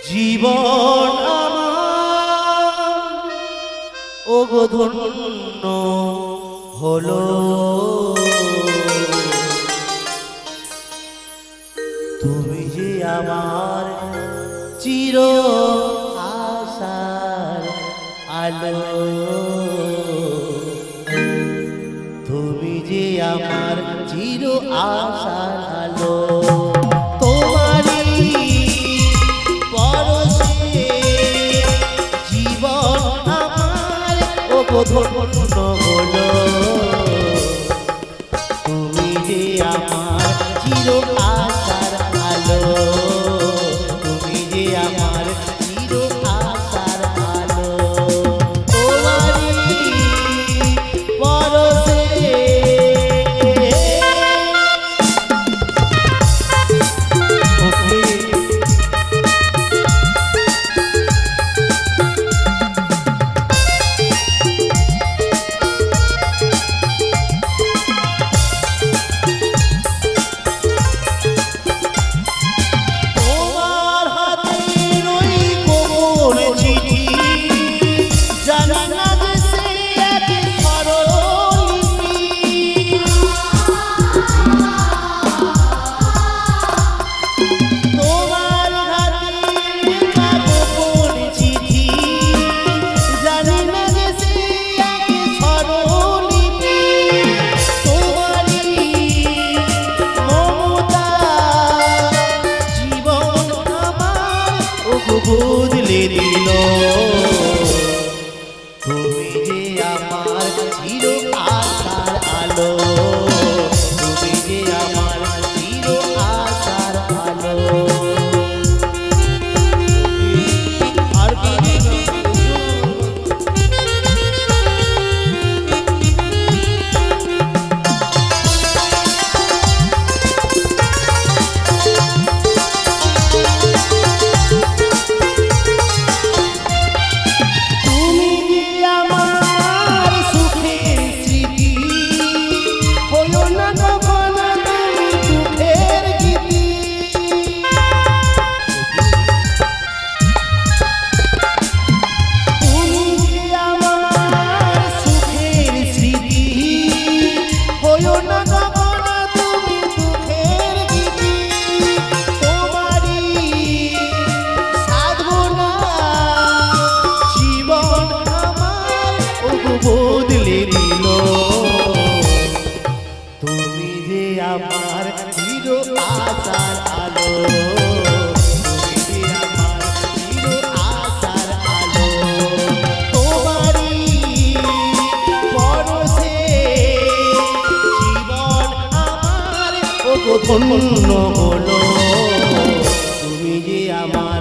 জীবন আমার ওগো ধন্য হলো তুমি যে আমার চির আশার আলো তুমি যে আমার চির আশার আলো তোমারই পরশে জীবন আমার ওগো ধন্য হলো তুমি যে আমার চির আশার আলো তুমি যে আমার চির আশার আলো তোমারই পরশে বদলে দিল তুমি যে আমার চির আশার আলো তুমি যে আমার চির আশার আলো আর বদলে দিল তুমি যে আমার চির আশার আলো তুমি যে আমার চির আশার আলো তোমারই পরশে জীবন আমার ওগো ধন্য হলো তুমি যে আমার